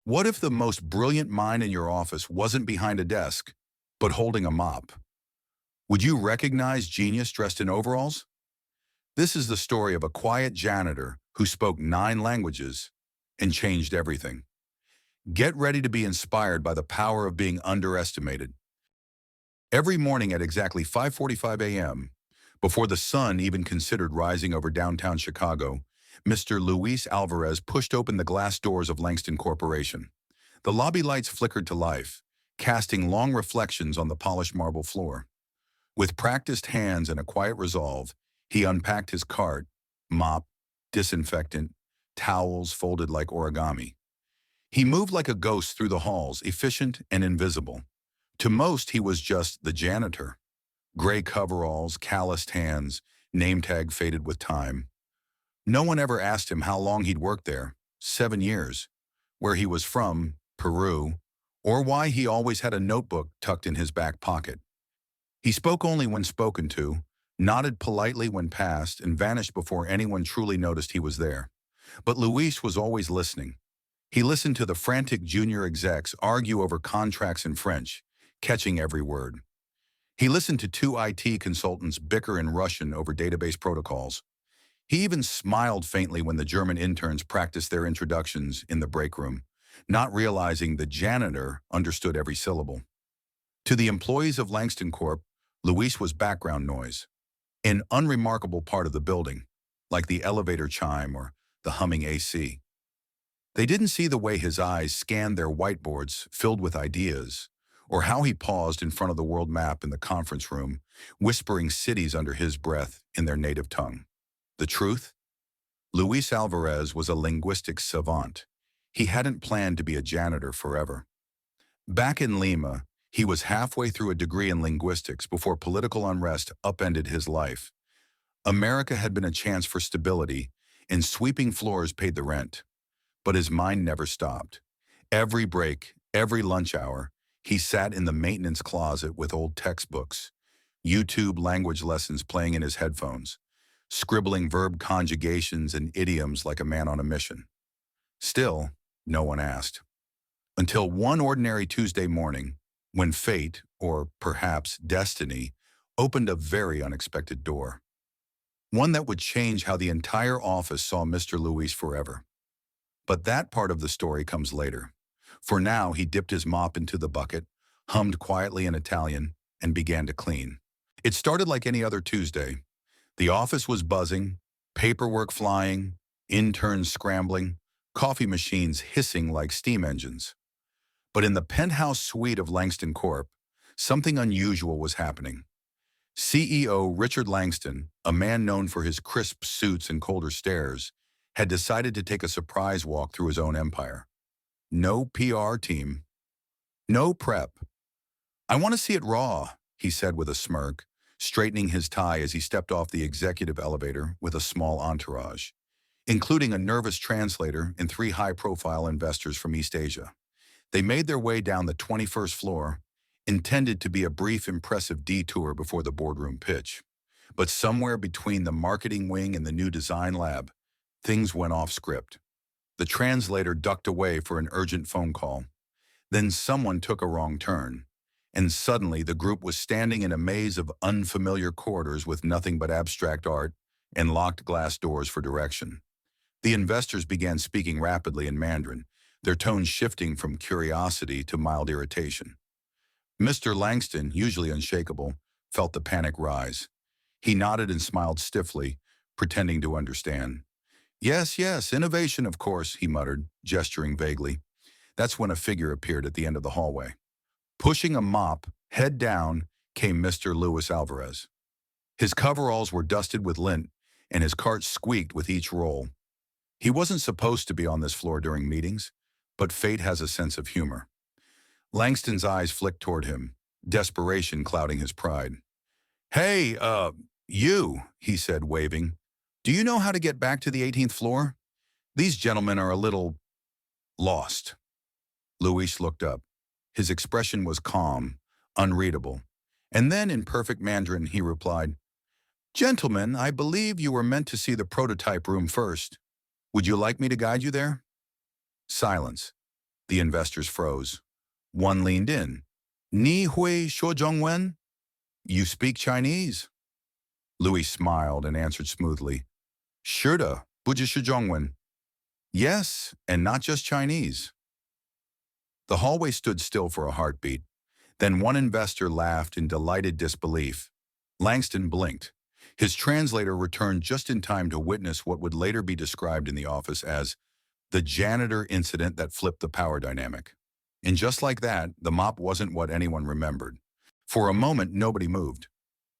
What if the most brilliant mind in your office wasn't behind a desk, but holding a mop? Would you recognize genius dressed in overalls? This is the story of a quiet janitor who spoke 9 languages and changed everything. Get ready to be inspired by the power of being underestimated. Every morning at exactly 5:45 a.m., before the sun even considered rising over downtown Chicago, Mr. Luis Alvarez pushed open the glass doors of Langston Corporation. The lobby lights flickered to life, casting long reflections on the polished marble floor. With practiced hands and a quiet resolve, he unpacked his cart, mop, disinfectant, towels folded like origami. He moved like a ghost through the halls, efficient and invisible. To most, he was just the janitor. Gray coveralls, calloused hands, name tag faded with time. No one ever asked him how long he'd worked there, 7 years, where he was from, Peru, or why he always had a notebook tucked in his back pocket. He spoke only when spoken to, nodded politely when passed, and vanished before anyone truly noticed he was there. But Luis was always listening. He listened to the frantic junior execs argue over contracts in French, catching every word. He listened to 2 IT consultants bicker in Russian over database protocols. He even smiled faintly when the German interns practiced their introductions in the break room, not realizing the janitor understood every syllable. To the employees of Langston Corp., Luis was background noise, an unremarkable part of the building, like the elevator chime or the humming AC. They didn't see the way his eyes scanned their whiteboards filled with ideas, or how he paused in front of the world map in the conference room, whispering cities under his breath in their native tongue. The truth? Luis Alvarez was a linguistic savant. He hadn't planned to be a janitor forever. Back in Lima, he was halfway through a degree in linguistics before political unrest upended his life. America had been a chance for stability, and sweeping floors paid the rent. But his mind never stopped. Every break, every lunch hour, he sat in the maintenance closet with old textbooks, YouTube language lessons playing in his headphones, scribbling verb conjugations and idioms like a man on a mission. Still, no one asked. Until one ordinary Tuesday morning, when fate, or perhaps destiny, opened a very unexpected door. One that would change how the entire office saw Mr. Luis forever. But that part of the story comes later. For now, he dipped his mop into the bucket, hummed quietly in Italian, and began to clean. It started like any other Tuesday. The office was buzzing, paperwork flying, interns scrambling, coffee machines hissing like steam engines. But in the penthouse suite of Langston Corp., something unusual was happening. CEO Richard Langston, a man known for his crisp suits and colder stares, had decided to take a surprise walk through his own empire. No PR team. No prep. "I want to see it raw," he said with a smirk, straightening his tie as he stepped off the executive elevator with a small entourage, including a nervous translator and 3 high-profile investors from East Asia. They made their way down the 21st floor, intended to be a brief, impressive detour before the boardroom pitch. But somewhere between the marketing wing and the new design lab, things went off script. The translator ducked away for an urgent phone call. Then someone took a wrong turn, and suddenly the group was standing in a maze of unfamiliar corridors with nothing but abstract art and locked glass doors for direction. The investors began speaking rapidly in Mandarin, their tones shifting from curiosity to mild irritation. Mr. Langston, usually unshakable, felt the panic rise. He nodded and smiled stiffly, pretending to understand. "Yes, yes, innovation, of course," he muttered, gesturing vaguely. That's when a figure appeared at the end of the hallway. Pushing a mop, head down, came Mr. Luis Alvarez. His coveralls were dusted with lint, and his cart squeaked with each roll. He wasn't supposed to be on this floor during meetings, but fate has a sense of humor. Langston's eyes flicked toward him, desperation clouding his pride. "Hey, you," he said, waving. "Do you know how to get back to the 18th floor? These gentlemen are a little lost." Luis looked up. His expression was calm, unreadable. And then, in perfect Mandarin, he replied, "Gentlemen, I believe you were meant to see the prototype room first. Would you like me to guide you there?" Silence. The investors froze. One leaned in. Ni hui shuozhongwen? You speak Chinese? Louis smiled and answered smoothly. Shida, buji shuzhongwen. Yes, and not just Chinese. The hallway stood still for a heartbeat. Then one investor laughed in delighted disbelief. Langston blinked. His translator returned just in time to witness what would later be described in the office as the janitor incident that flipped the power dynamic. And just like that, the mop wasn't what anyone remembered. For a moment, nobody moved.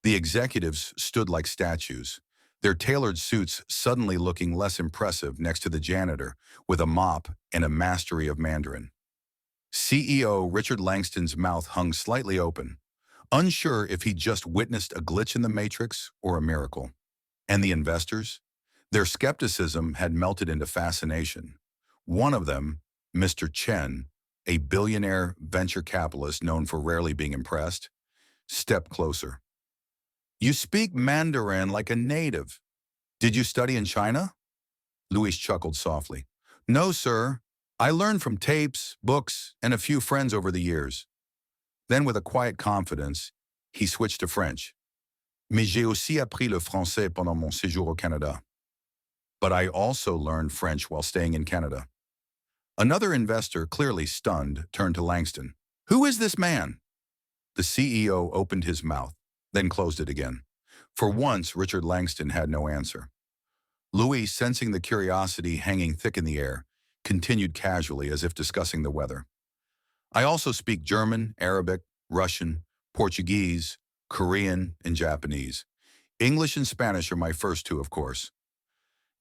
The executives stood like statues, their tailored suits suddenly looking less impressive next to the janitor with a mop and a mastery of Mandarin. CEO Richard Langston's mouth hung slightly open, unsure if he'd just witnessed a glitch in the matrix or a miracle. And the investors? Their skepticism had melted into fascination. One of them, Mr. Chen, a billionaire venture capitalist known for rarely being impressed, stepped closer. You speak Mandarin like a native. Did you study in China? Louis chuckled softly. No, sir. I learned from tapes, books, and a few friends over the years. Then with a quiet confidence, he switched to French. Mais j'ai aussi appris le français pendant mon séjour au Canada. But I also learned French while staying in Canada. Another investor, clearly stunned, turned to Langston. Who is this man? The CEO opened his mouth, then closed it again. For once, Richard Langston had no answer. Louis, sensing the curiosity hanging thick in the air, continued casually as if discussing the weather. I also speak German, Arabic, Russian, Portuguese, Korean, and Japanese. English and Spanish are my first two, of course.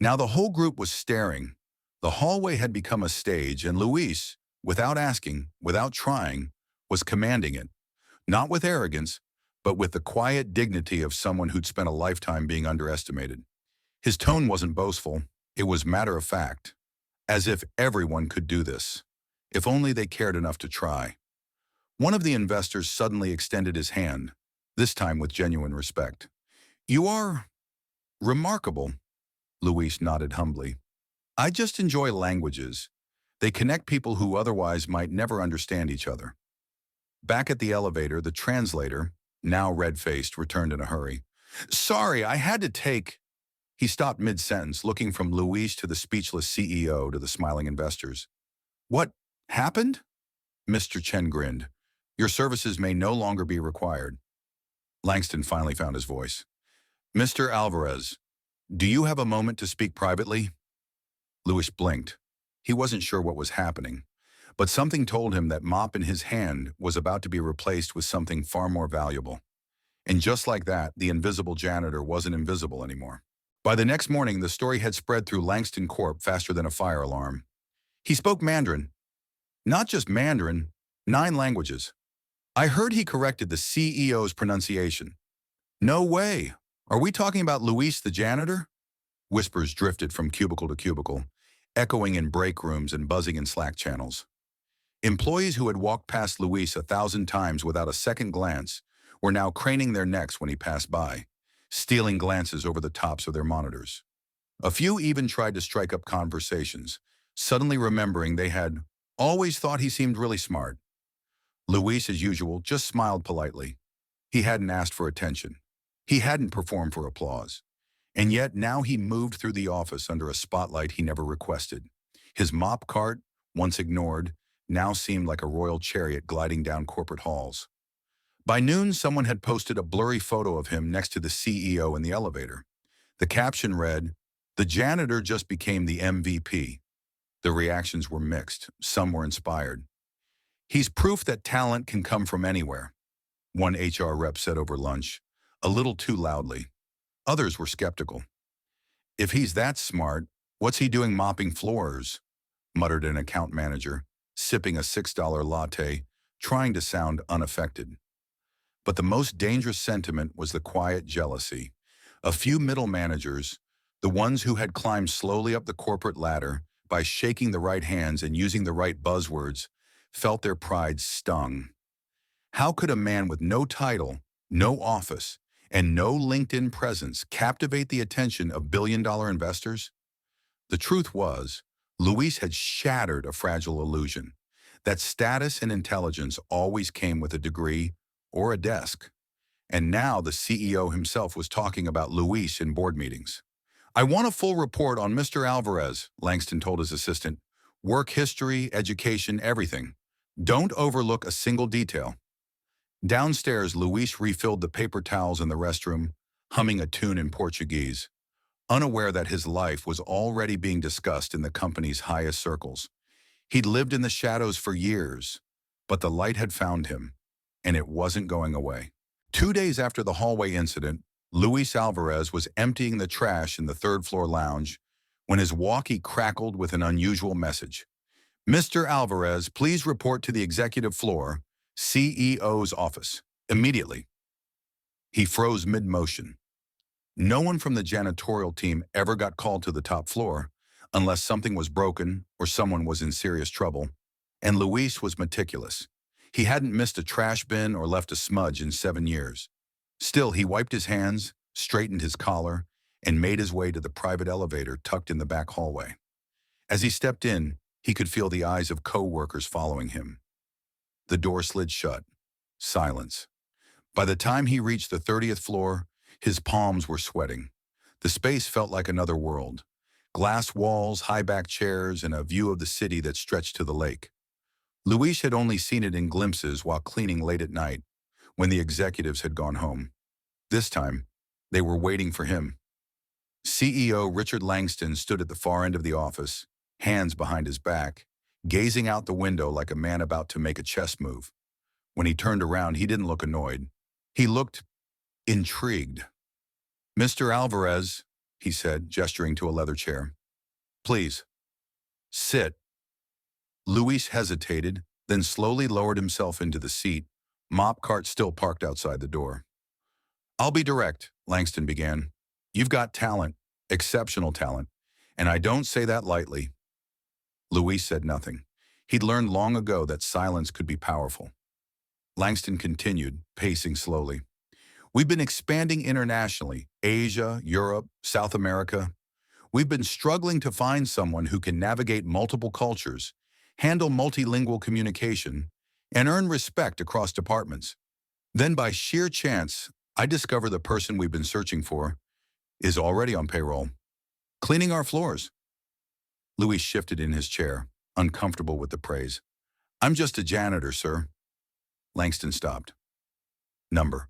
Now the whole group was staring. The hallway had become a stage, and Luis, without asking, without trying, was commanding it. Not with arrogance, but with the quiet dignity of someone who'd spent a lifetime being underestimated. His tone wasn't boastful, it was matter-of-fact, as if everyone could do this, if only they cared enough to try. One of the investors suddenly extended his hand, this time with genuine respect. You are remarkable, Luis nodded humbly. I just enjoy languages. They connect people who otherwise might never understand each other. Back at the elevator, the translator, now red-faced, returned in a hurry. Sorry, I had to take... He stopped mid-sentence, looking from Luis to the speechless CEO to the smiling investors. What happened? Mr. Chen grinned. Your services may no longer be required. Langston finally found his voice. Mr. Alvarez, do you have a moment to speak privately? Luis blinked. He wasn't sure what was happening, but something told him that mop in his hand was about to be replaced with something far more valuable. And just like that, the invisible janitor wasn't invisible anymore. By the next morning, the story had spread through Langston Corp faster than a fire alarm. He spoke Mandarin. Not just Mandarin, 9 languages. I heard he corrected the CEO's pronunciation. No way. Are we talking about Luis the janitor? Whispers drifted from cubicle to cubicle, echoing in break rooms and buzzing in Slack channels. Employees who had walked past Luis 1,000 times without a second glance were now craning their necks when he passed by, stealing glances over the tops of their monitors. A few even tried to strike up conversations, suddenly remembering they had always thought he seemed really smart. Luis, as usual, just smiled politely. He hadn't asked for attention. He hadn't performed for applause. And yet now he moved through the office under a spotlight he never requested. His mop cart, once ignored, now seemed like a royal chariot gliding down corporate halls. By noon, someone had posted a blurry photo of him next to the CEO in the elevator. The caption read, "The janitor just became the MVP." The reactions were mixed. Some were inspired. He's proof that talent can come from anywhere, one HR rep said over lunch, a little too loudly. Others were skeptical. If he's that smart, what's he doing mopping floors? Muttered an account manager, sipping a $6 latte, trying to sound unaffected. But the most dangerous sentiment was the quiet jealousy. A few middle managers, the ones who had climbed slowly up the corporate ladder by shaking the right hands and using the right buzzwords, felt their pride stung. How could a man with no title, no office, and no LinkedIn presence captivate the attention of billion-dollar investors? The truth was, Luis had shattered a fragile illusion. that status and intelligence always came with a degree or a desk. And now the CEO himself was talking about Luis in board meetings. "I want a full report on Mr. Alvarez," Langston told his assistant. "Work history, education, everything. Don't overlook a single detail." Downstairs, Luis refilled the paper towels in the restroom, humming a tune in Portuguese, unaware that his life was already being discussed in the company's highest circles. He'd lived in the shadows for years, but the light had found him, and it wasn't going away. 2 days after the hallway incident, Luis Alvarez was emptying the trash in the third-floor lounge when his walkie crackled with an unusual message. "Mr. Alvarez, please report to the executive floor, CEO's office, immediately." He froze mid-motion. No one from the janitorial team ever got called to the top floor unless something was broken or someone was in serious trouble. And Luis was meticulous. He hadn't missed a trash bin or left a smudge in 7 years. Still, he wiped his hands, straightened his collar, and made his way to the private elevator tucked in the back hallway. As he stepped in, he could feel the eyes of co-workers following him. The door slid shut. Silence. By the time he reached the 30th floor, his palms were sweating. The space felt like another world. Glass walls, high-backed chairs, and a view of the city that stretched to the lake. Luis had only seen it in glimpses while cleaning late at night, when the executives had gone home. This time, they were waiting for him. CEO Richard Langston stood at the far end of the office, hands behind his back, gazing out the window like a man about to make a chess move. When he turned around, he didn't look annoyed. He looked intrigued. "Mr. Alvarez," he said, gesturing to a leather chair. "Please, sit." Luis hesitated, then slowly lowered himself into the seat, mop cart still parked outside the door. "I'll be direct," Langston began. "You've got talent, exceptional talent, and I don't say that lightly." Luis said nothing. He'd learned long ago that silence could be powerful. Langston continued, pacing slowly. "We've been expanding internationally, Asia, Europe, South America. We've been struggling to find someone who can navigate multiple cultures, handle multilingual communication, and earn respect across departments. Then by sheer chance, I discover the person we've been searching for is already on payroll, cleaning our floors." Luis shifted in his chair, uncomfortable with the praise. "I'm just a janitor, sir." Langston stopped. "Number.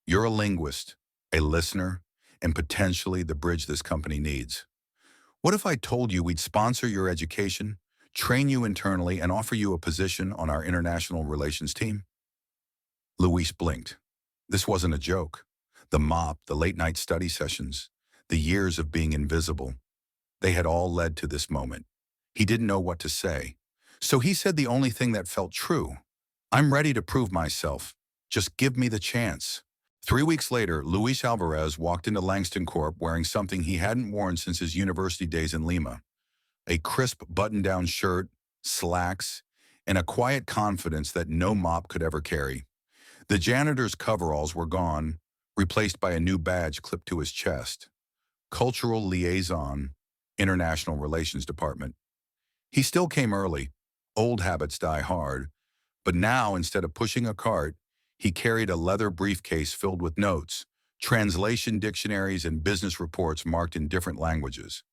You're a linguist, a listener, and potentially the bridge this company needs. What if I told you we'd sponsor your education, train you internally, and offer you a position on our international relations team?" Luis blinked. This wasn't a joke. The mop, the late-night study sessions, the years of being invisible, they had all led to this moment. He didn't know what to say. So he said the only thing that felt true. "I'm ready to prove myself. Just give me the chance." 3 weeks later, Luis Alvarez walked into Langston Corp wearing something he hadn't worn since his university days in Lima. A crisp button-down shirt, slacks, and a quiet confidence that no mop could ever carry. The janitor's coveralls were gone, replaced by a new badge clipped to his chest. Cultural Liaison, International Relations Department. He still came early. Old habits die hard. But now, instead of pushing a cart, he carried a leather briefcase filled with notes, translation dictionaries, and business reports marked in different languages.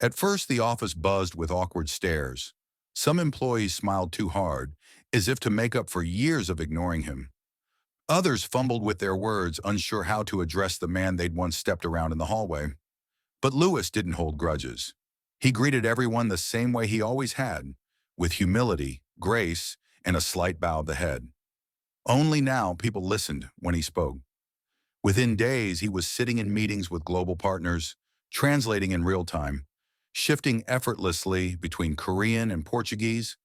At first, the office buzzed with awkward stares. Some employees smiled too hard, as if to make up for years of ignoring him. Others fumbled with their words, unsure how to address the man they'd once stepped around in the hallway. But Luis didn't hold grudges. He greeted everyone the same way he always had, with humility, grace, and a slight bow of the head. Only now people listened when he spoke. Within days, he was sitting in meetings with global partners, translating in real time, shifting effortlessly between Korean and Portuguese,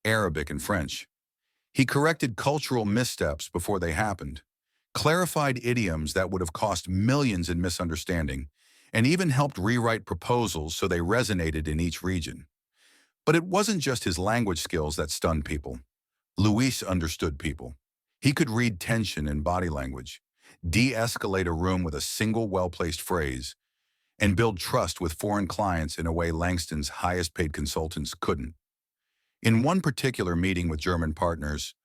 Arabic and French. He corrected cultural missteps before they happened, clarified idioms that would have cost millions in misunderstanding, and even helped rewrite proposals so they resonated in each region. But it wasn't just his language skills that stunned people. Luis understood people. He could read tension in body language, de-escalate a room with a single well-placed phrase, and build trust with foreign clients in a way Langston's highest-paid consultants couldn't. In one particular meeting with German partners,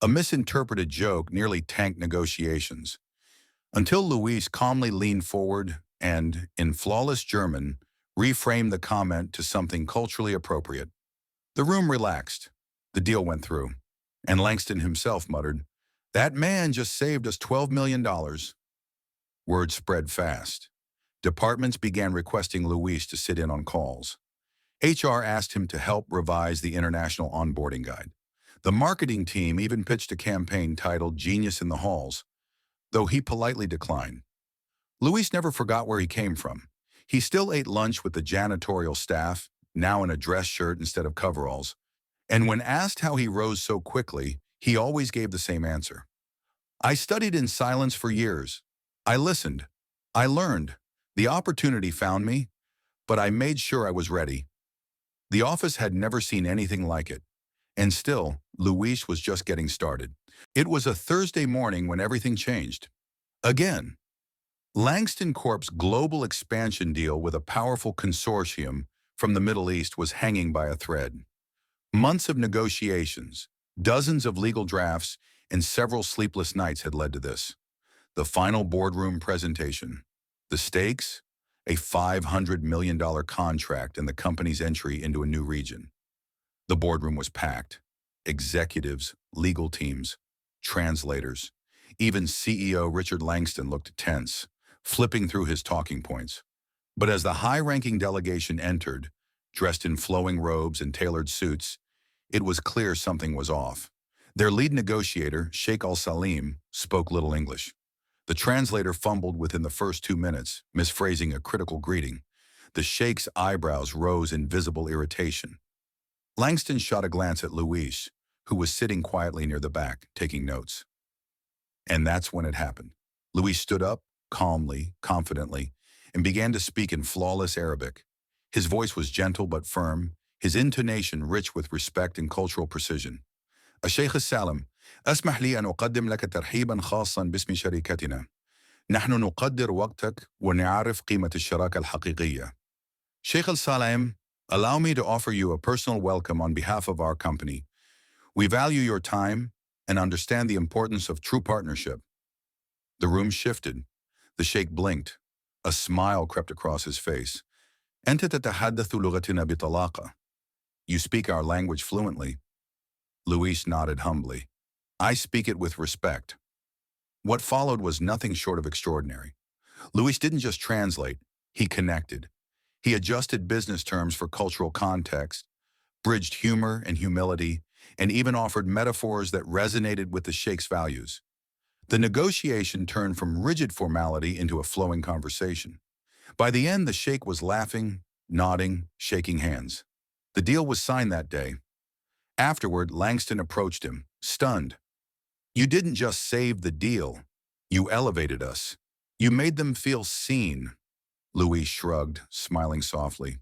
a misinterpreted joke nearly tanked negotiations, until Luis calmly leaned forward and, in flawless German, reframed the comment to something culturally appropriate. The room relaxed. The deal went through. And Langston himself muttered, "That man just saved us $12 million." Word spread fast. Departments began requesting Luis to sit in on calls. HR asked him to help revise the international onboarding guide. The marketing team even pitched a campaign titled Genius in the Halls, though he politely declined. Luis never forgot where he came from. He still ate lunch with the janitorial staff, now in a dress shirt instead of coveralls, and when asked how he rose so quickly, he always gave the same answer. "I studied in silence for years. I listened. I learned. The opportunity found me, but I made sure I was ready." The office had never seen anything like it. And still, Luis was just getting started. It was a Thursday morning when everything changed. Again, Langston Corp's global expansion deal with a powerful consortium from the Middle East was hanging by a thread. Months of negotiations, dozens of legal drafts, and several sleepless nights had led to this. The final boardroom presentation. The stakes? A $500 million contract and the company's entry into a new region. The boardroom was packed. Executives, legal teams, translators. Even CEO Richard Langston looked tense, flipping through his talking points. But as the high-ranking delegation entered, dressed in flowing robes and tailored suits, it was clear something was off. Their lead negotiator, Sheikh Al-Salim, spoke little English. The translator fumbled within the first 2 minutes, misphrasing a critical greeting. The Sheikh's eyebrows rose in visible irritation. Langston shot a glance at Luis, who was sitting quietly near the back, taking notes. And that's when it happened. Luis stood up, calmly, confidently, and began to speak in flawless Arabic. His voice was gentle but firm, his intonation rich with respect and cultural precision. الشيخ السالم، أسمح لي أن أقدم لك ترحيبا خاصا باسم شركتنا. نحن نقدر وقتك ونعرف قيمة الشراكة الحقيقية. Sheikh Al-Salam, allow me to offer you a personal welcome on behalf of our company. We value your time and understand the importance of true partnership. The room shifted. The Sheikh blinked. A smile crept across his face. أنت تتحدث لغتنا بطلاقة. You speak our language fluently. Luis nodded humbly. I speak it with respect. What followed was nothing short of extraordinary. Luis didn't just translate, he connected. He adjusted business terms for cultural context, bridged humor and humility, and even offered metaphors that resonated with the Sheikh's values. The negotiation turned from rigid formality into a flowing conversation. By the end, the Sheikh was laughing, nodding, shaking hands. The deal was signed that day. Afterward, Langston approached him, stunned. You didn't just save the deal. You elevated us. You made them feel seen. Luis shrugged, smiling softly.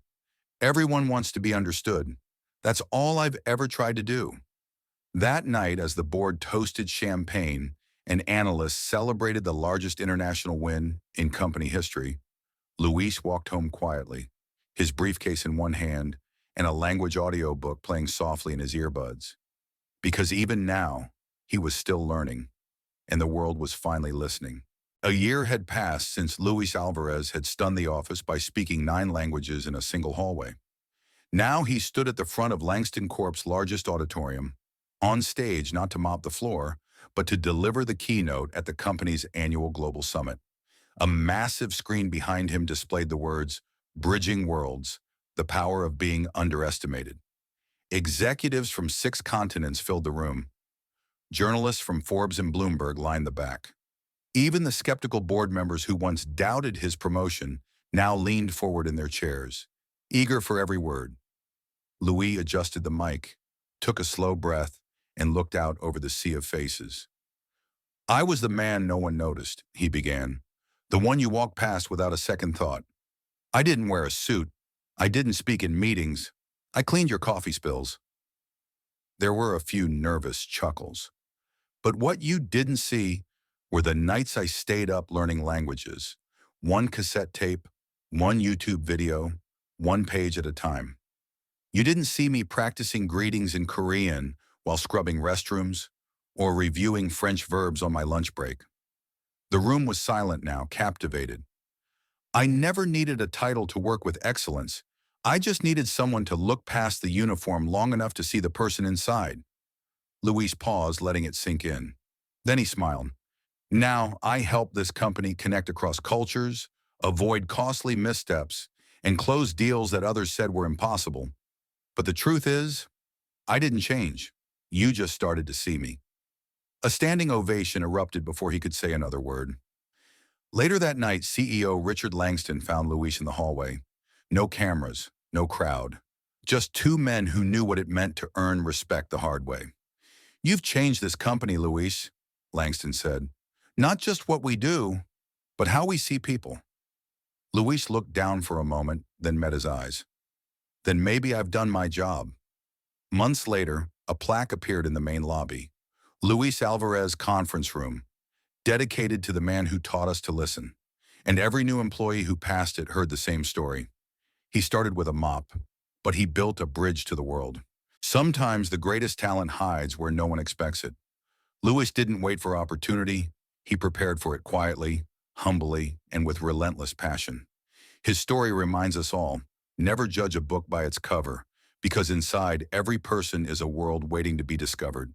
Everyone wants to be understood. That's all I've ever tried to do. That night, as the board toasted champagne and analysts celebrated the largest international win in company history, Luis walked home quietly, his briefcase in one hand and a language audiobook playing softly in his earbuds. Because even now, he was still learning, and the world was finally listening. A year had passed since Luis Alvarez had stunned the office by speaking 9 languages in a single hallway. Now he stood at the front of Langston Corp's largest auditorium, on stage not to mop the floor, but to deliver the keynote at the company's annual global summit. A massive screen behind him displayed the words, "Bridging Worlds, the Power of Being Underestimated." Executives from 6 continents filled the room. Journalists from Forbes and Bloomberg lined the back. Even the skeptical board members who once doubted his promotion now leaned forward in their chairs, eager for every word. Louis adjusted the mic, took a slow breath, and looked out over the sea of faces. I was the man no one noticed, he began, the one you walked past without a second thought. I didn't wear a suit. I didn't speak in meetings. I cleaned your coffee spills. There were a few nervous chuckles. But what you didn't see were the nights I stayed up learning languages, one cassette tape, one YouTube video, one page at a time. You didn't see me practicing greetings in Korean while scrubbing restrooms or reviewing French verbs on my lunch break. The room was silent now, captivated. I never needed a title to work with excellence. I just needed someone to look past the uniform long enough to see the person inside. Luis paused, letting it sink in. Then he smiled. Now I help this company connect across cultures, avoid costly missteps, and close deals that others said were impossible. But the truth is, I didn't change. You just started to see me. A standing ovation erupted before he could say another word. Later that night, CEO Richard Langston found Luis in the hallway. No cameras, no crowd. Just two men who knew what it meant to earn respect the hard way. "You've changed this company, Luis," Langston said. "Not just what we do, but how we see people." Luis looked down for a moment, then met his eyes. "Then maybe I've done my job." Months later, a plaque appeared in the main lobby. Luis Alvarez Conference Room, dedicated to the man who taught us to listen. And every new employee who passed it heard the same story. He started with a mop, but he built a bridge to the world. Sometimes the greatest talent hides where no one expects it. Luis didn't wait for opportunity. He prepared for it quietly, humbly, and with relentless passion. His story reminds us all, never judge a book by its cover, because inside every person is a world waiting to be discovered.